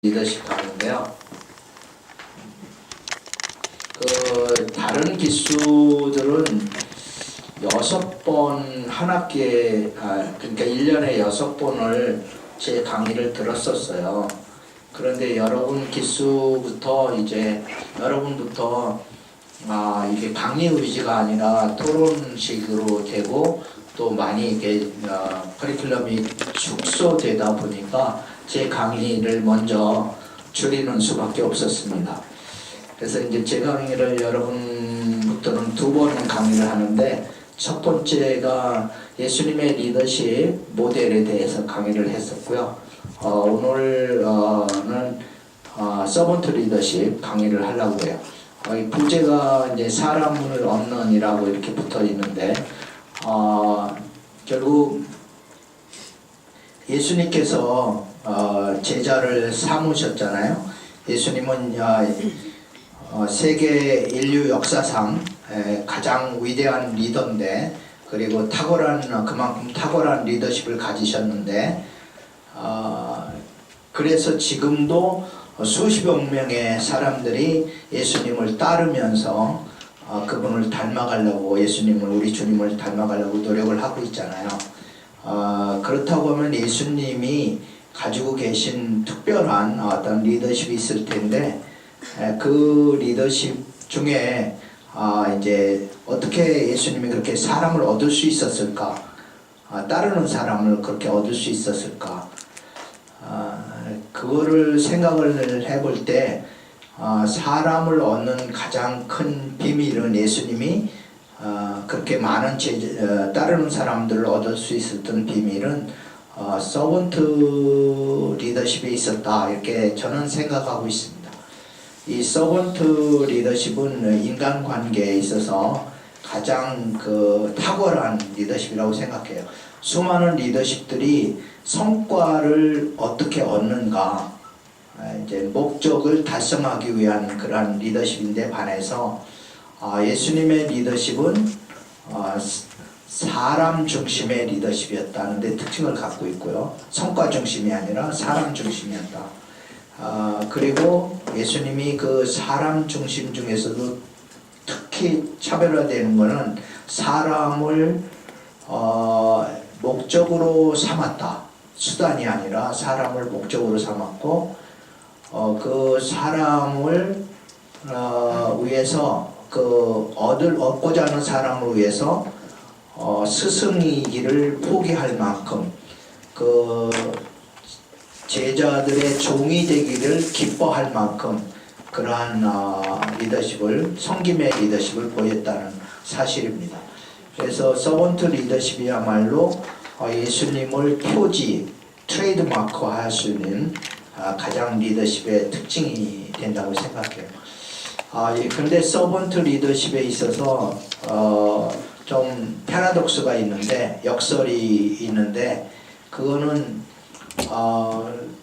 리더십 하는데요. 다른 기수들은 6번 한 학기에 그러니까 1년에 6번을 제 강의를 들었었어요. 그런데 여러분 기수부터 이제 여러분부터 이게 강의 의지가 아니라 토론식으로 되고 또 많이 이게 커리큘럼이 축소되다 보니까 제 강의를 먼저 줄이는 수밖에 없었습니다. 그래서 이제 제 강의를 여러분부터는 2번 강의를 하는데, 첫 번째가 예수님의 리더십 모델에 대해서 강의를 했었고요. 오늘은 서번트 리더십 강의를 하려고 해요. 이 부제가 이제 사람을 얻는이라고 이렇게 붙어 있는데, 결국 예수님께서 제자를 삼으셨잖아요. 예수님은 세계 인류 역사상 가장 위대한 리더인데, 그리고 그만큼 탁월한 리더십을 가지셨는데, 그래서 지금도 수십억 명의 사람들이 예수님을 따르면서 그분을 닮아가려고, 우리 주님을 닮아가려고 노력을 하고 있잖아요. 그렇다고 하면 예수님이 가지고 계신 특별한 어떤 리더십이 있을 텐데, 그 리더십 중에 이제 어떻게 예수님이 그렇게 사람을 얻을 수 있었을까, 따르는 사람을 그렇게 얻을 수 있었을까, 그거를 생각을 해볼 때 사람을 얻는 가장 큰 비밀은 예수님이 그렇게 많은 따르는 사람들을 얻을 수 있었던 비밀은 서번트 리더십에 있었다, 이렇게 저는 생각하고 있습니다. 이 서번트 리더십은 인간관계에 있어서 가장 탁월한 리더십이라고 생각해요. 수많은 리더십들이 성과를 어떻게 얻는가, 이제 목적을 달성하기 위한 그러한 리더십인데 반해서 예수님의 리더십은 사람 중심의 리더십이었다는 데 특징을 갖고 있고요. 성과 중심이 아니라 사람 중심이었다. 그리고 예수님이 그 사람 중심 중에서도 특히 차별화되는 것은 사람을 목적으로 삼았다. 수단이 아니라 사람을 목적으로 삼았고, 그 사람을 위해서 얻고자 하는 사람을 위해서 스승이기를 포기할 만큼 제자들의 종이 되기를 기뻐할 만큼 그러한 리더십을, 섬김의 리더십을 보였다는 사실입니다. 그래서 서번트 리더십이야말로 예수님을 트레이드마크 할 수 있는 가장 리더십의 특징이 된다고 생각해요. 그런데 서번트 리더십에 있어서 좀 패러독스가 있는데, 역설이 있는데, 그거는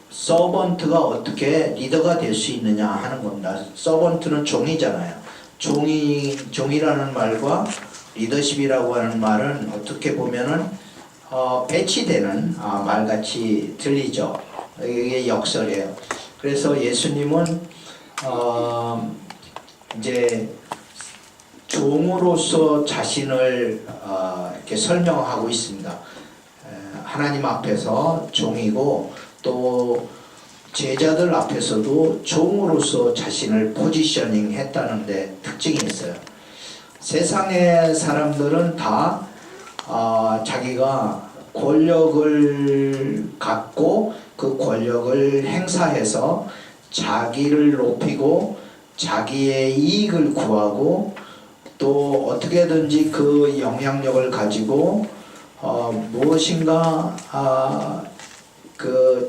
서번트가 어떻게 리더가 될 수 있느냐 하는 겁니다. 서번트는 종이잖아요. 종이라는 말과 리더십이라고 하는 말은 어떻게 보면은 배치되는 말같이 들리죠. 이게 역설이에요. 그래서 예수님은 이제 종으로서 자신을 이렇게 설명하고 있습니다. 하나님 앞에서 종이고, 또 제자들 앞에서도 종으로서 자신을 포지셔닝 했다는 데 특징이 있어요. 세상의 사람들은 다 자기가 권력을 갖고 그 권력을 행사해서 자기를 높이고 자기의 이익을 구하고, 또 어떻게든지 그 영향력을 가지고 무엇인가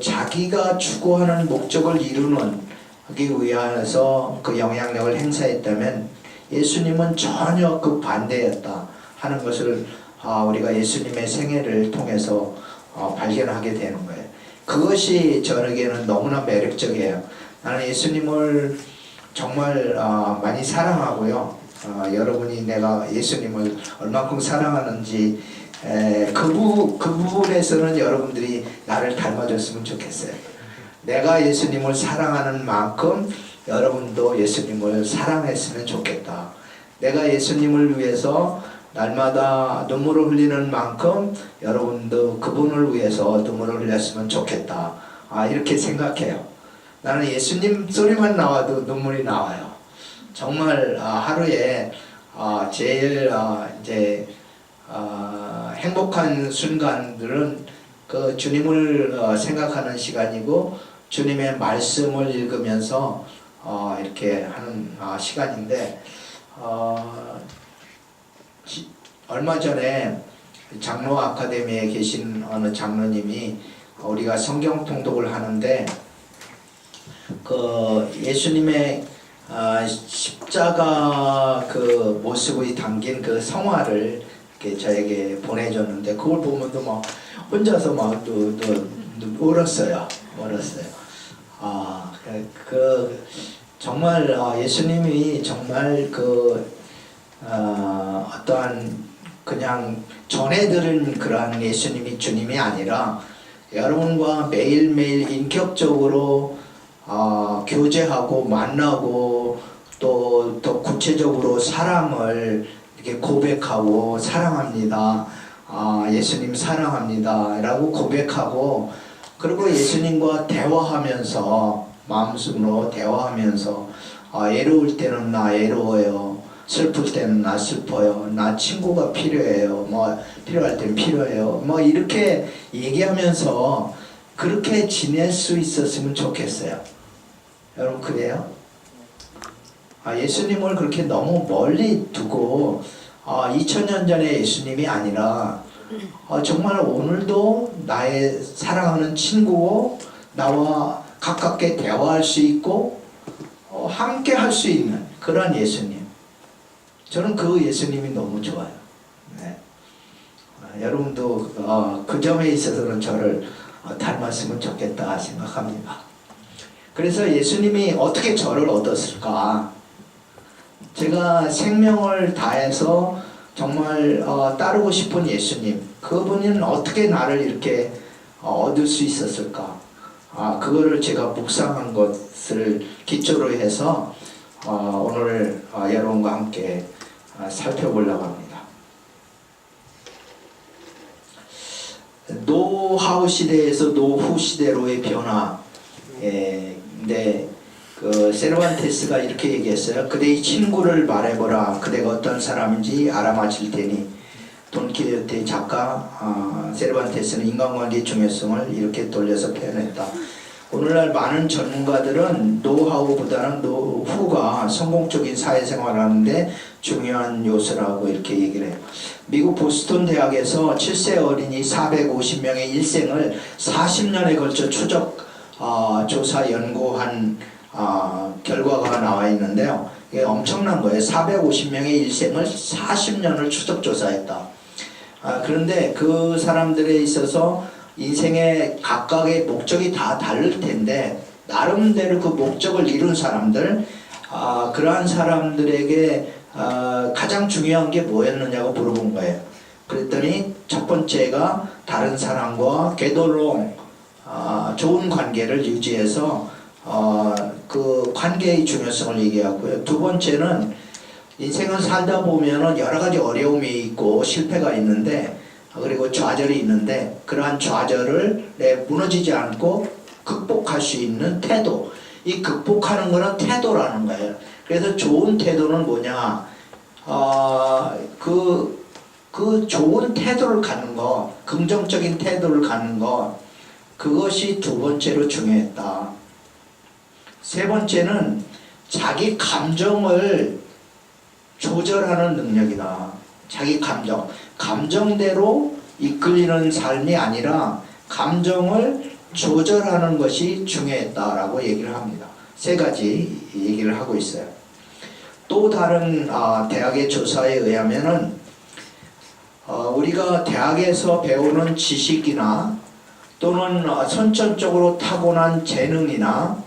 자기가 추구하는 목적을 이루기 위해서 그 영향력을 행사했다면, 예수님은 전혀 그 반대였다 하는 것을 우리가 예수님의 생애를 통해서 발견하게 되는 거예요. 그것이 저에게는 너무나 매력적이에요. 나는 예수님을 정말 많이 사랑하고요. 여러분이 내가 예수님을 얼마큼 사랑하는지 그 부분에서는 여러분들이 나를 닮아줬으면 좋겠어요. 내가 예수님을 사랑하는 만큼 여러분도 예수님을 사랑했으면 좋겠다. 내가 예수님을 위해서 날마다 눈물을 흘리는 만큼 여러분도 그분을 위해서 눈물을 흘렸으면 좋겠다. 이렇게 생각해요. 나는 예수님 소리만 나와도 눈물이 나와요. 정말 하루에 제일 이제 행복한 순간들은 그 주님을 생각하는 시간이고 주님의 말씀을 읽으면서 이렇게 하는 시간인데 얼마 전에 장로 아카데미에 계신 어느 장로님이 우리가 성경 통독을 하는데 그 예수님의 십자가 그 모습이 담긴 그 성화를 이렇게 저에게 보내줬는데 그걸 보면도 막 혼자서 막 울었어요. 그 정말 예수님이 정말 어떠한 그냥 전해드린 그러한 예수님이 주님이 아니라 여러분과 매일매일 인격적으로 교제하고 만나고 또 더 구체적으로 사랑을 이렇게 고백하고 사랑합니다. 예수님 사랑합니다. 라고 고백하고 그리고 예수님과 대화하면서 마음속으로 대화하면서 애로울 때는 나 애로워요. 슬플 때는 나 슬퍼요. 나 친구가 필요해요. 필요할 땐 필요해요. 이렇게 얘기하면서 그렇게 지낼 수 있었으면 좋겠어요. 여러분 그래요? 예수님을 그렇게 너무 멀리 두고 2000년 전의 예수님이 아니라 정말 오늘도 나의 사랑하는 친구고 나와 가깝게 대화할 수 있고 함께 할 수 있는 그런 예수님. 저는 그 예수님이 너무 좋아요. 네. 여러분도 그 점에 있어서는 저를 닮았으면 좋겠다 생각합니다. 그래서 예수님이 어떻게 저를 얻었을까? 제가 생명을 다해서 정말 따르고 싶은 예수님, 그분은 어떻게 나를 이렇게 얻을 수 있었을까? 그거를 제가 묵상한 것을 기초로 해서 오늘 여러분과 함께 살펴보려고 합니다. 노하우 시대에서 노후 시대로의 변화. 근데 그 세르반테스가 이렇게 얘기했어요. 그대의 친구를 말해보라. 그대가 어떤 사람인지 알아맞힐 테니. 돈키호테 작가 세르반테스는 인간관계의 중요성을 이렇게 돌려서 표현했다. 오늘날 많은 전문가들은 노하우보다는 노후가 성공적인 사회생활을 하는데 중요한 요소라고 이렇게 얘기를 해요. 미국 보스턴 대학에서 7세 어린이 450명의 일생을 40년에 걸쳐 추적 조사 연구한 결과가 나와 있는데요. 이게 엄청난 거예요. 450명의 일생을 40년을 추적 조사했다. 그런데 그 사람들에 있어서 인생의 각각의 목적이 다 다를 텐데 나름대로 그 목적을 이룬 사람들, 그러한 사람들에게 가장 중요한 게 뭐였느냐고 물어본 거예요. 그랬더니 첫 번째가 다른 사람과 궤도롱 좋은 관계를 유지해서 그 관계의 중요성을 얘기하고요. 두 번째는 인생을 살다 보면은 여러 가지 어려움이 있고 실패가 있는데 그리고 좌절이 있는데 그러한 좌절을 무너지지 않고 극복할 수 있는 태도. 이 극복하는 거는 태도라는 거예요. 그래서 좋은 태도는 뭐냐? 그 좋은 태도를 갖는 거, 긍정적인 태도를 갖는 거, 그것이 두 번째로 중요했다. 세 번째는 자기 감정을 조절하는 능력이다. 자기 감정대로 이끌리는 삶이 아니라 감정을 조절하는 것이 중요했다라고 얘기를 합니다. 세 가지 얘기를 하고 있어요. 또 다른 대학의 조사에 의하면은 우리가 대학에서 배우는 지식이나 또는 선천적으로 타고난 재능이나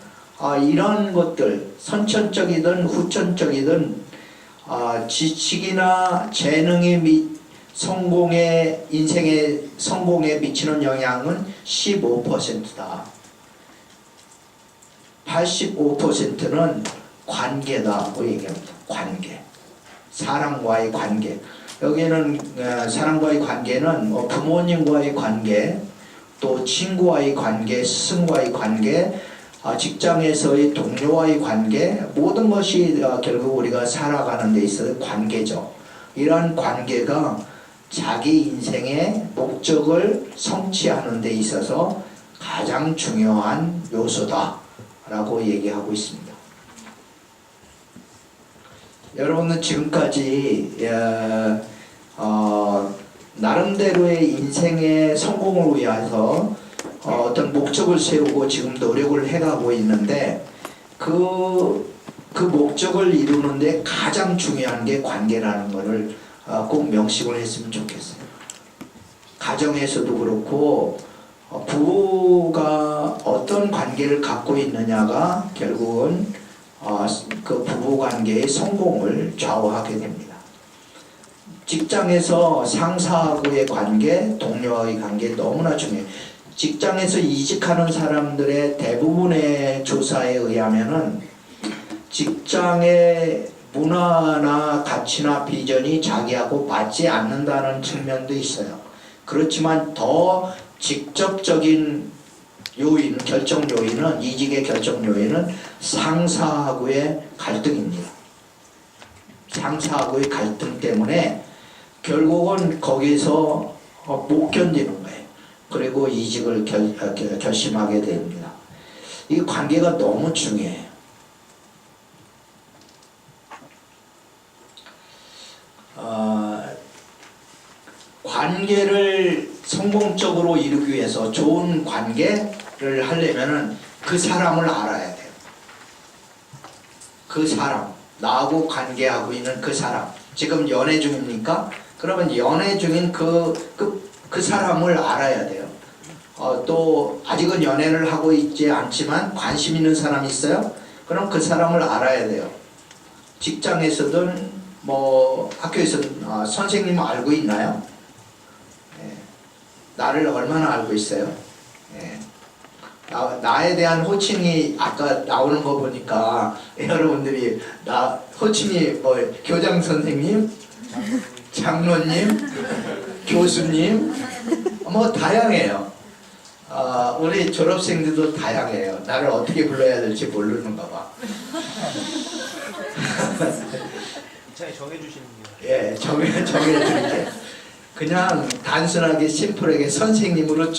이런 것들, 선천적이든 후천적이든 지식이나 재능이 인생의 성공에 미치는 영향은 15%다. 85%는 관계다고 얘기합니다. 관계. 사람과의 관계. 여기는 사람과의 관계는 뭐 부모님과의 관계, 또 친구와의 관계, 스승과의 관계, 직장에서의 동료와의 관계, 모든 것이 결국 우리가 살아가는 데 있어서 관계죠. 이러한 관계가 자기 인생의 목적을 성취하는 데 있어서 가장 중요한 요소다 라고 얘기하고 있습니다. 여러분은 지금까지 나름대로의 인생의 성공을 위해서 어떤 목적을 세우고 지금 노력을 해가고 있는데 그 목적을 이루는데 가장 중요한 게 관계라는 것을 꼭 명심을 했으면 좋겠어요. 가정에서도 그렇고 부부가 어떤 관계를 갖고 있느냐가 결국은 그 부부관계의 성공을 좌우하게 됩니다. 직장에서 상사하고의 관계, 동료와의 관계 너무나 중요해요. 직장에서 이직하는 사람들의 대부분의 조사에 의하면은 직장의 문화나 가치나 비전이 자기하고 맞지 않는다는 측면도 있어요. 그렇지만 더 직접적인 요인, 결정 요인은, 이직의 결정 요인은 상사하고의 갈등입니다. 상사하고의 갈등 때문에 결국은 거기서 못 견디는 거예요. 그리고 이직을 결심하게 됩니다. 이 관계가 너무 중요해요. 관계를 성공적으로 이루기 위해서 좋은 관계를 하려면은 그 사람을 알아야 돼요. 그 사람, 나하고 관계하고 있는 그 사람. 지금 연애 중입니까? 그러면 연애 중인 그 사람을 알아야 돼요. 또 아직은 연애를 하고 있지 않지만 관심 있는 사람이 있어요? 그럼 그 사람을 알아야 돼요. 직장에서든 뭐 학교에서든 선생님 알고 있나요? 나를 얼마나 알고 있어요? 나에 대한 호칭이 아까 나오는 거 보니까 여러분들이 호칭이 뭐 교장 선생님, 장로님, 교수님 뭐 다양해요. 우리 졸업생들도 다양해요. 나를 어떻게 불러야 될지 모르는가 봐. 이차에 정해주시는 게. 예, 정해줄게. 그냥 단순하게 심플하게 선생님으로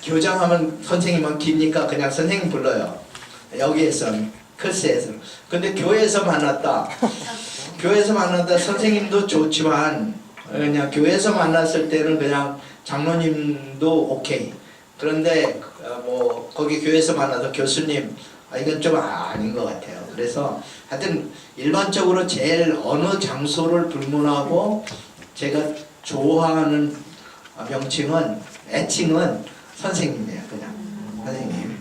교장하면 선생님은 깁니까? 그냥 선생님 불러요. 여기에서는 클스에서는. 근데 교회에서 만났다. 교회에서 만났다 선생님도 좋지만 그냥 교회에서 만났을 때는 그냥 장로님도 오케이. 그런데 뭐 거기 교회에서 만나서 교수님 이건 좀 아닌 것 같아요. 그래서 하여튼 일반적으로 제일 어느 장소를 불문하고 제가 좋아하는 명칭은 애칭은 선생님이에요. 그냥 선생님.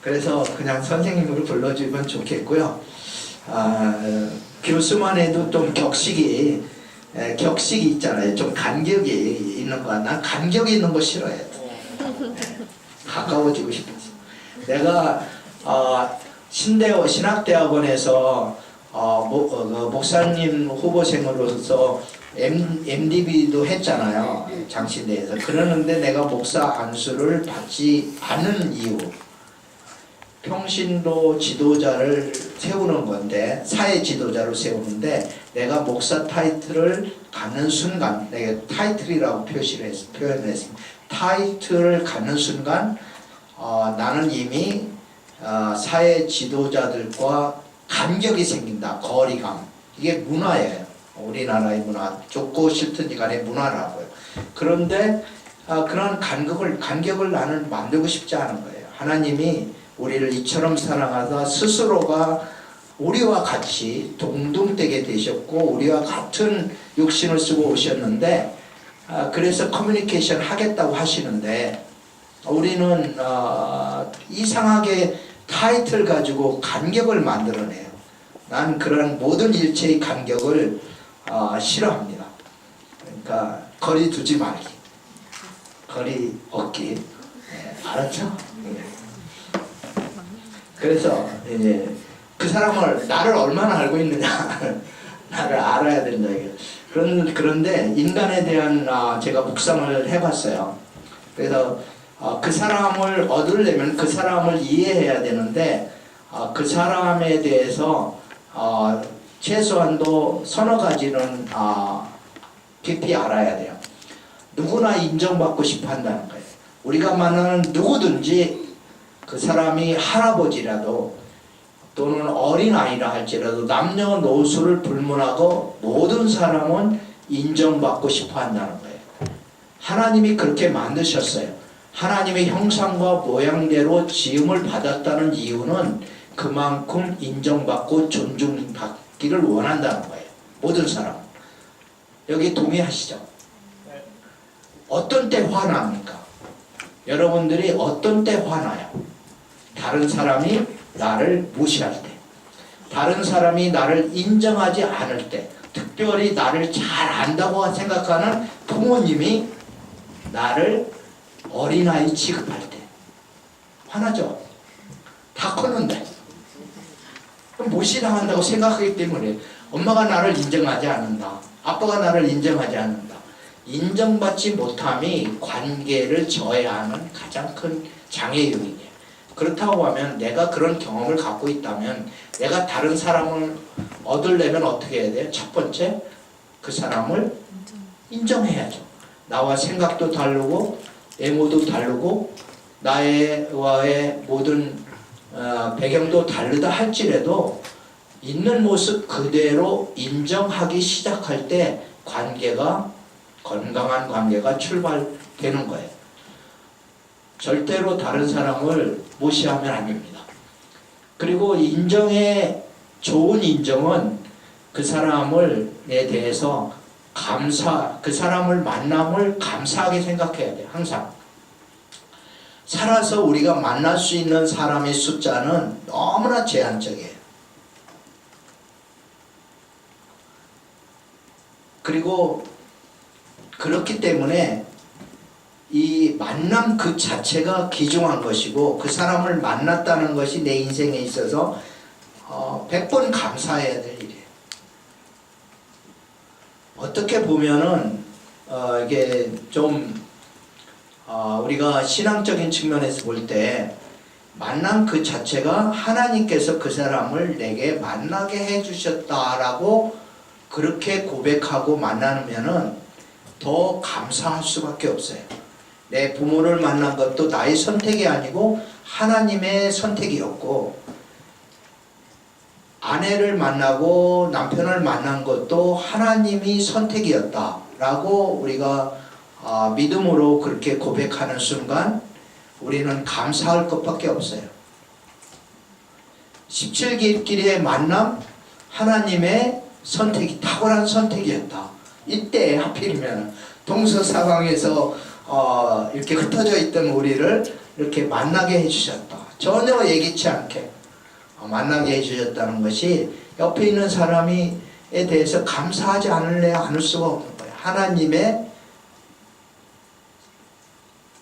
그래서 그냥 선생님으로 불러주면 좋겠고요. 교수만 해도 좀 격식이 있잖아요. 좀 간격이 있는 거. 난 간격이 있는 거 싫어해. 가까워지고 싶어서. 내가 신대호 신학대학원에서 목사님 후보생으로서 MDB도 했잖아요. 장신대에서. 그러는데 내가 목사 안수를 받지 않은 이유, 평신도 지도자를 세우는 건데, 사회 지도자를 세우는데 내가 목사 타이틀을 갖는 순간, 내가 타이틀이라고 표현을 했습니다. 타이틀을 갖는 순간 나는 이미 사회 지도자들과 간격이 생긴다. 거리감. 이게 문화예요. 우리나라의 문화. 좋고 싫든지 간에 문화라고요. 그런데 그런 간격을 나는 만들고 싶지 않은 거예요. 하나님이 우리를 이처럼 사랑하사 스스로가 우리와 같이 동등되게 되셨고 우리와 같은 육신을 쓰고 오셨는데 그래서 커뮤니케이션 하겠다고 하시는데 우리는 이상하게 타이틀 가지고 간격을 만들어내요. 난 그런 모든 일체의 간격을 싫어합니다. 그러니까 거리 두지 말기, 거리 얻기. 알았죠? 그래서 이제 그 사람을 나를 얼마나 알고 있느냐 나를 알아야 된다 이게. 그런데 인간에 대한 제가 묵상을 해봤어요. 그래서 그 사람을 얻으려면 그 사람을 이해해야 되는데 그 사람에 대해서 최소한도 서너 가지는 깊이 알아야 돼요. 누구나 인정받고 싶어 한다는 거예요. 우리가 만나는 누구든지 그 사람이 할아버지라도 또는 어린아이라 할지라도 남녀노소를 불문하고 모든 사람은 인정받고 싶어 한다는 거예요. 하나님이 그렇게 만드셨어요. 하나님의 형상과 모양대로 지음을 받았다는 이유는 그만큼 인정받고 존중받기를 원한다는 거예요. 모든 사람. 여기 동의하시죠? 어떤 때 화납니까? 여러분들이 어떤 때 화나요? 다른 사람이 나를 무시할 때, 다른 사람이 나를 인정하지 않을 때, 특별히 나를 잘 안다고 생각하는 부모님이 나를 어린아이 취급할 때 화나죠? 다 컸는데 무시당한다고 생각하기 때문에 엄마가 나를 인정하지 않는다, 아빠가 나를 인정하지 않는다. 인정받지 못함이 관계를 저해하는 가장 큰 장애 요인이에요. 그렇다고 하면 내가 그런 경험을 갖고 있다면 내가 다른 사람을 얻으려면 어떻게 해야 돼요? 첫 번째, 그 사람을 인정해야죠. 나와 생각도 다르고 외모도 다르고 나와의 모든 배경도 다르다 할지라도 있는 모습 그대로 인정하기 시작할 때 관계가, 건강한 관계가 출발되는 거예요. 절대로 다른 사람을 무시하면 안 됩니다. 그리고 인정의 좋은 인정은 그 사람에 대해서 그 사람을 만남을 감사하게 생각해야 돼요. 항상. 살아서 우리가 만날 수 있는 사람의 숫자는 너무나 제한적이에요. 그리고 그렇기 때문에 이 만남 그 자체가 귀중한 것이고 그 사람을 만났다는 것이 내 인생에 있어서 100번 감사해야 될 일이에요. 어떻게 보면은 이게 좀 우리가 신앙적인 측면에서 볼 때 만남 그 자체가 하나님께서 그 사람을 내게 만나게 해주셨다라고 그렇게 고백하고 만나면은 더 감사할 수밖에 없어요. 내 부모를 만난 것도 나의 선택이 아니고 하나님의 선택이었고, 아내를 만나고 남편을 만난 것도 하나님이 선택이었다라고 우리가 믿음으로 그렇게 고백하는 순간 우리는 감사할 것밖에 없어요. 17길의 만남, 하나님의 선택이 탁월한 선택이었다. 이때 하필이면 동서사방에서 이렇게 흩어져 있던 우리를 이렇게 만나게 해주셨다. 전혀 예기치 않게 만나게 해주셨다는 것이 옆에 있는 사람에 대해서 감사하지 않을 수가 없는 거예요. 하나님의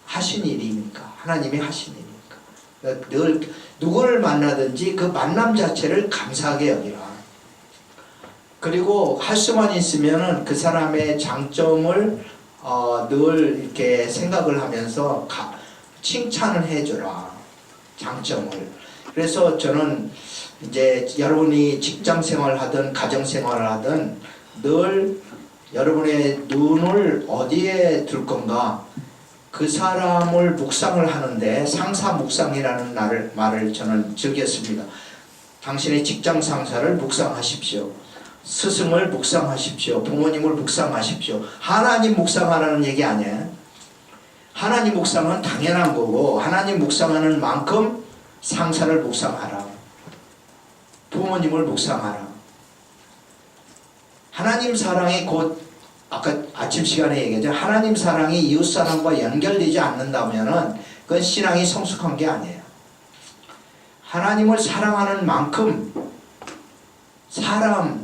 하신 일이니까. 하나님이 하신 일이니까. 그러니까 늘 누구를 만나든지 그 만남 자체를 감사하게 여기라. 그리고 할 수만 있으면은 그 사람의 장점을 늘 이렇게 생각을 하면서 칭찬을 해주라. 장점을. 그래서 저는 이제 여러분이 직장 생활하든 가정 생활을 하든 늘 여러분의 눈을 어디에 둘 건가, 그 사람을 묵상을 하는데 상사 묵상이라는 말을 저는 즐겼습니다. 당신의 직장 상사를 묵상하십시오. 스승을 묵상하십시오. 부모님을 묵상하십시오. 하나님 묵상하라는 얘기 아니에요. 하나님 묵상은 당연한 거고, 하나님 묵상하는 만큼 상사를 묵상하라. 부모님을 묵상하라. 하나님 사랑이 곧 아까 아침 시간에 얘기했죠. 하나님 사랑이 이웃 사랑과 연결되지 않는다면은 그건 신앙이 성숙한 게 아니에요. 하나님을 사랑하는 만큼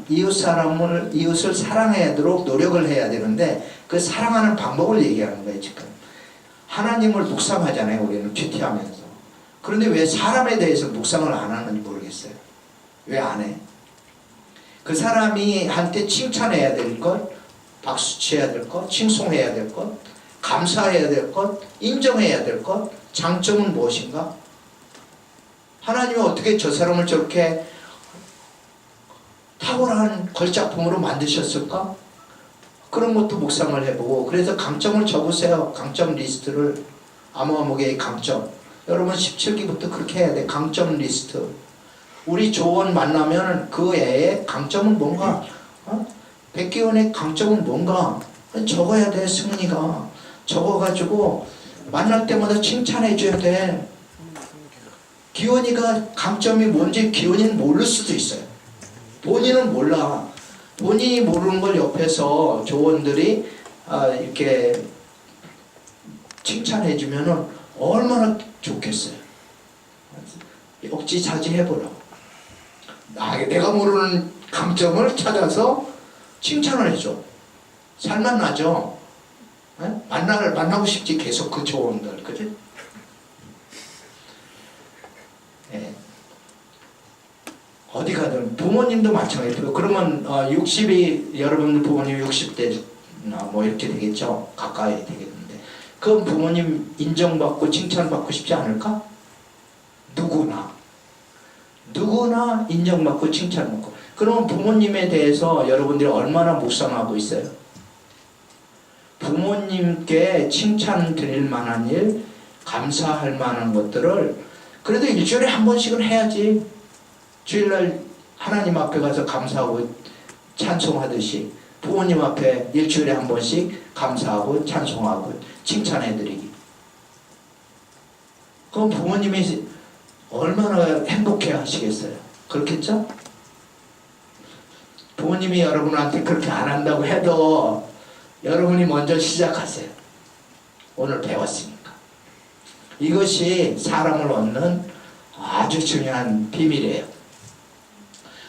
이웃을 사랑하도록 노력을 해야 되는데 그 사랑하는 방법을 얘기하는 거예요. 지금 하나님을 묵상하잖아요. 우리는 큐티하면서. 그런데 왜 사람에 대해서 묵상을 안 하는지 모르겠어요. 왜 안 해? 그 사람이 한테 칭찬해야 될 것, 박수쳐야 될 것, 칭송해야 될 것, 감사해야 될 것, 인정해야 될 것, 장점은 무엇인가? 하나님이 어떻게 저 사람을 저렇게 탁월한 걸작품으로 만드셨을까? 그런 것도 묵상을 해보고, 그래서 강점을 적으세요. 강점 리스트를. 아무개의 강점. 여러분 17기부터 그렇게 해야 돼. 강점 리스트. 우리 조원 만나면 그 애의 강점은 뭔가? 백기원의 강점은 뭔가? 적어야 돼. 승리가 적어가지고 만날 때마다 칭찬해줘야 돼. 기원이가 강점이 뭔지 기원이는 모를 수도 있어요. 본인은 몰라. 본인이 모르는 걸 옆에서 조원들이 이렇게 칭찬해주면 얼마나 좋겠어요. 억지자지해보라. 내가 모르는 강점을 찾아서 칭찬을 해줘. 살만 나죠. 만나고 싶지 계속 그 조원들, 그지? 네. 어디 가든 부모님도 마찬가지예요. 그러면 60이 여러분 부모님 60대 뭐 이렇게 되겠죠. 가까이 되겠는데 그럼 부모님 인정받고 칭찬받고 싶지 않을까? 누구나 인정받고 칭찬받고. 그러면 부모님에 대해서 여러분들이 얼마나 묵상하고 있어요? 부모님께 칭찬 드릴 만한 일, 감사할 만한 것들을 그래도 일주일에 한 번씩은 해야지. 주일날 하나님 앞에 가서 감사하고 찬송하듯이 부모님 앞에 일주일에 한 번씩 감사하고 찬송하고 칭찬해드리기. 그럼 부모님이 얼마나 행복해 하시겠어요? 그렇겠죠? 부모님이 여러분한테 그렇게 안 한다고 해도 여러분이 먼저 시작하세요. 오늘 배웠으니까. 이것이 사람을 얻는 아주 중요한 비밀이에요.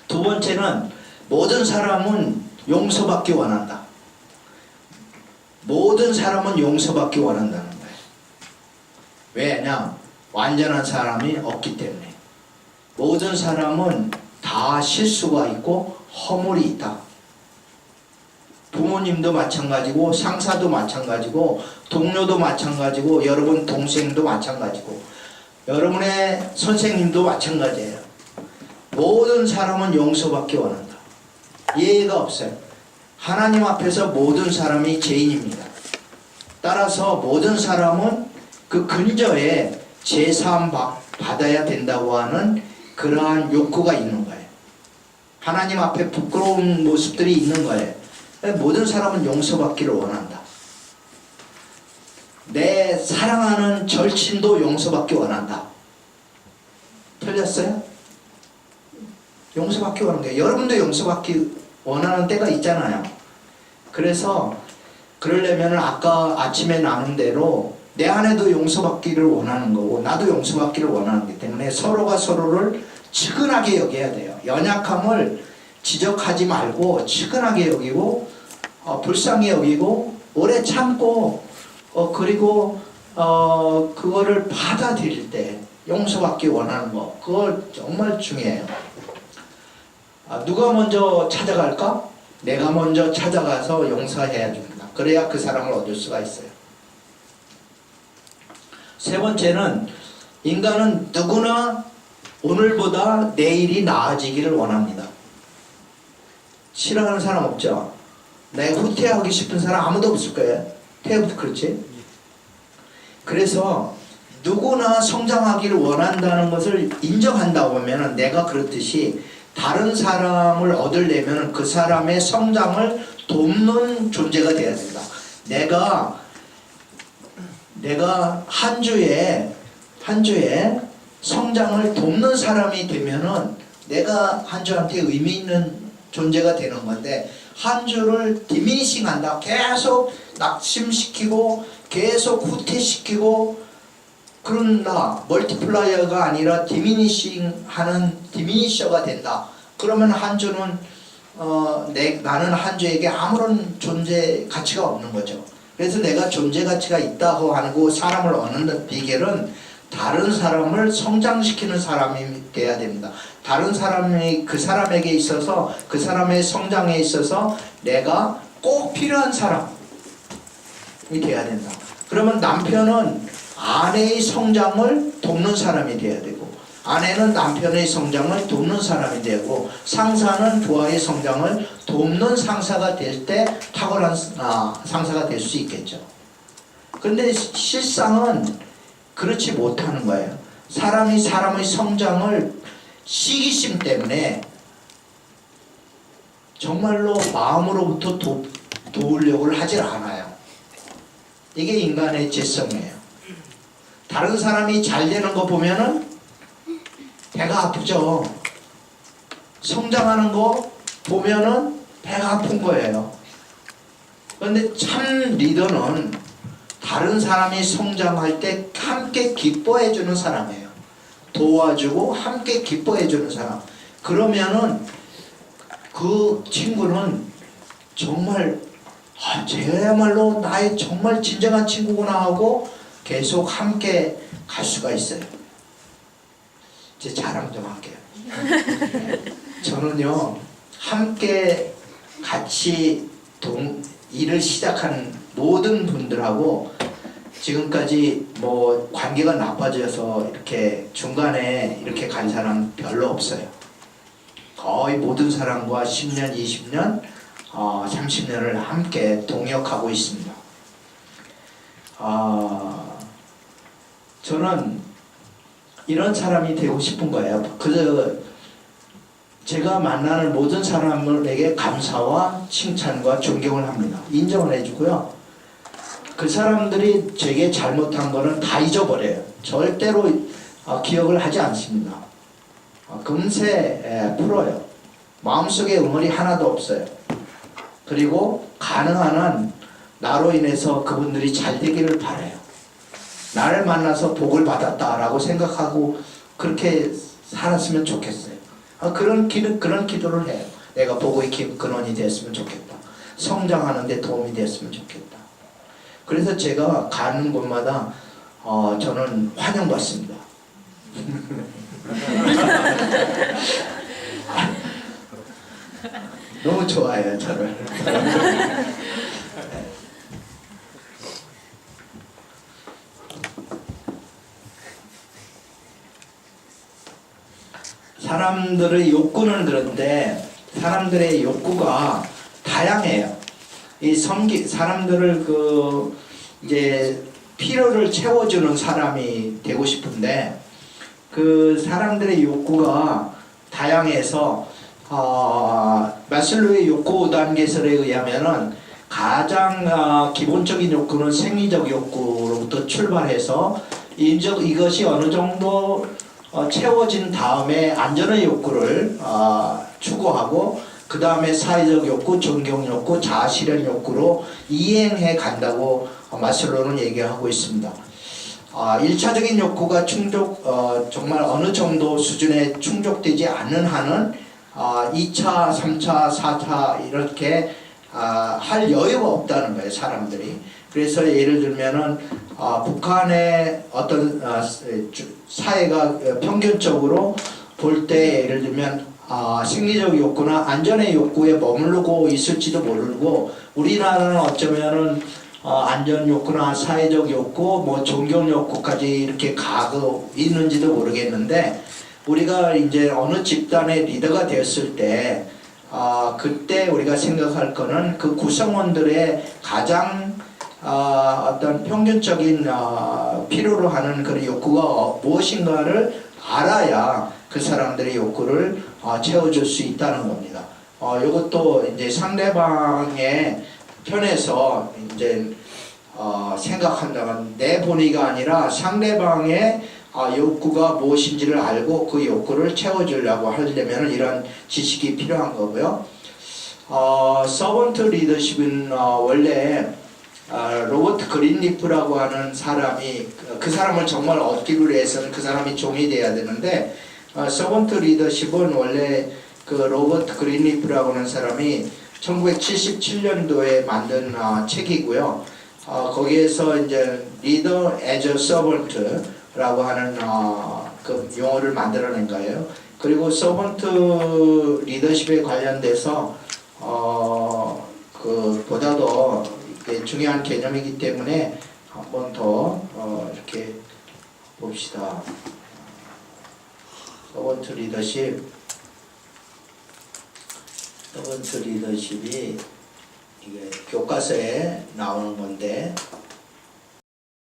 두 번째는 모든 사람은 용서받기 원한다. 모든 사람은 용서받기 원한다는 거예요. 왜냐? 완전한 사람이 없기 때문에. 모든 사람은 다 실수가 있고 허물이 있다. 부모님도 마찬가지고 상사도 마찬가지고 동료도 마찬가지고 여러분 동생도 마찬가지고 여러분의 선생님도 마찬가지예요. 모든 사람은 용서받기 원한다. 예의가 없어요. 하나님 앞에서 모든 사람이 죄인입니다. 따라서 모든 사람은 그 근저에 제사함 받아야 된다고 하는 그러한 욕구가 있는 거예요. 하나님 앞에 부끄러운 모습들이 있는 거예요. 모든 사람은 용서받기를 원한다. 내 사랑하는 절친도 용서받기 원한다. 틀렸어요? 용서받기 원하는 거예요. 여러분도 용서받기 원하는 때가 있잖아요. 그래서 그러려면 아까 아침에 나눈 대로 내 안에도 용서받기를 원하는 거고 나도 용서받기를 원하는 거기 때문에 서로가 서로를 측은하게 여겨야 돼요. 연약함을 지적하지 말고 측은하게 여기고 불쌍히 여기고 오래 참고 그리고 그거를 받아들일 때 용서받기 원하는 거, 그걸 정말 중요해요. 누가 먼저 찾아갈까? 내가 먼저 찾아가서 용서해야 됩니다. 그래야 그 사람을 얻을 수가 있어요. 세 번째는 인간은 누구나 오늘보다 내일이 나아지기를 원합니다. 싫어하는 사람 없죠? 내가 후퇴하기 싶은 사람 아무도 없을 거예요. 태어부터 그렇지? 그래서 누구나 성장하기를 원한다는 것을 인정한다고 하면 내가 그렇듯이 다른 사람을 얻으려면 그 사람의 성장을 돕는 존재가 되어야 된다. 내가 한 주에 성장을 돕는 사람이 되면은 내가 한 주한테 의미 있는 존재가 되는 건데 한 주를 디미니싱한다. 계속 낙심시키고 계속 후퇴시키고 그런 나 멀티플라이어가 아니라 디미니싱하는 디미니셔가 된다. 그러면 한 주는 나는 한 주에게 아무런 존재 가치가 없는 거죠. 그래서 내가 존재 가치가 있다고 하고 사람을 얻는 비결은 다른 사람을 성장시키는 사람이 돼야 됩니다. 다른 사람이 그 사람에게 있어서 그 사람의 성장에 있어서 내가 꼭 필요한 사람이 돼야 된다. 그러면 남편은 아내의 성장을 돕는 사람이 돼야 되고, 아내는 남편의 성장을 돕는 사람이 되고, 상사는 부하의 성장을 돕는 상사가 될 때 탁월한 상사가 될 수 있겠죠. 그런데 실상은 그렇지 못하는 거예요. 사람이 사람의 성장을 시기심 때문에 정말로 마음으로부터 도우려고 하질 않아요. 이게 인간의 죄성이에요. 다른 사람이 잘 되는 거 보면은 배가 아프죠. 성장하는 거 보면은 배가 아픈 거예요. 그런데 참 리더는 다른 사람이 성장할 때 함께 기뻐해 주는 사람이에요. 도와주고 함께 기뻐해 주는 사람. 그러면은 그 친구는 정말 쟤야말로 나의 정말 진정한 친구구나 하고 계속 함께 갈 수가 있어요. 제 자랑 좀 할게요. 저는요, 함께 같이 일을 시작한 모든 분들하고 지금까지 뭐 관계가 나빠져서 이렇게 중간에 이렇게 간 사람 별로 없어요. 거의 모든 사람과 10년, 20년, 30년을 함께 동역하고 있습니다. 저는 이런 사람이 되고 싶은 거예요. 제가 만나는 모든 사람에게 감사와 칭찬과 존경을 합니다. 인정을 해주고요. 그 사람들이 제게 잘못한 거는 다 잊어버려요. 절대로 기억을 하지 않습니다. 금세 풀어요. 마음속에 응어리 하나도 없어요. 그리고 가능한 한 나로 인해서 그분들이 잘 되기를 바라요. 나를 만나서 복을 받았다라고 생각하고 그렇게 살았으면 좋겠어요. 그런 기도를 해요. 내가 복의 근원이 됐으면 좋겠다. 성장하는 데 도움이 됐으면 좋겠다. 그래서 제가 가는 곳마다 저는 환영받습니다. 너무 좋아해요, 저를. 사람들의 욕구는 그런데 사람들의 욕구가 다양해요. 이 사람들을 이제 필요를 채워주는 사람이 되고 싶은데 그 사람들의 욕구가 다양해서 마슬로의 욕구 5단계설에 의하면은 가장 기본적인 욕구는 생리적 욕구로부터 출발해서 이것이 어느 정도 채워진 다음에 안전의 욕구를 추구하고 그 다음에 사회적 욕구, 존경 욕구, 자아실현 욕구로 이행해 간다고 마슬로는 얘기하고 있습니다. 1차적인 욕구가 정말 어느 정도 수준에 충족되지 않는 한은 2차, 3차, 4차 이렇게 할 여유가 없다는 거예요, 사람들이. 그래서 예를 들면은 북한의 어떤 사회가 평균적으로 볼 때 예를 들면 생리적 욕구나 안전의 욕구에 머무르고 있을지도 모르고 우리나라는 어쩌면은 안전 욕구나 사회적 욕구, 뭐 존경 욕구까지 이렇게 가고 있는지도 모르겠는데 우리가 이제 어느 집단의 리더가 되었을 때 그때 우리가 생각할 거는 그 구성원들의 가장 어떤 평균적인 필요로 하는 그런 욕구가 무엇인가를 알아야 그 사람들의 욕구를 채워줄 수 있다는 겁니다. 이것도 이제 상대방의 편에서 이제 생각한다면 내 본의가 아니라 상대방의 욕구가 무엇인지를 알고 그 욕구를 채워주려고 하려면 이런 지식이 필요한 거고요. 서번트 리더십은 원래 로버트 그린리프라고 하는 사람이 그 사람을 정말 얻기 위해서는 그 사람이 종이 돼야 되는데 서번트 리더십은 원래 그 로버트 그린리프라고 하는 사람이 1977년도에 만든 책이고요. 거기에서 이제 리더 as a servant라고 하는 그 용어를 만들어낸 거예요. 그리고 서번트 리더십에 관련돼서 그 보다도 이게 중요한 개념이기 때문에 한 번 더 이렇게 봅시다. 서번트 리더십이 이게 교과서에 나오는 건데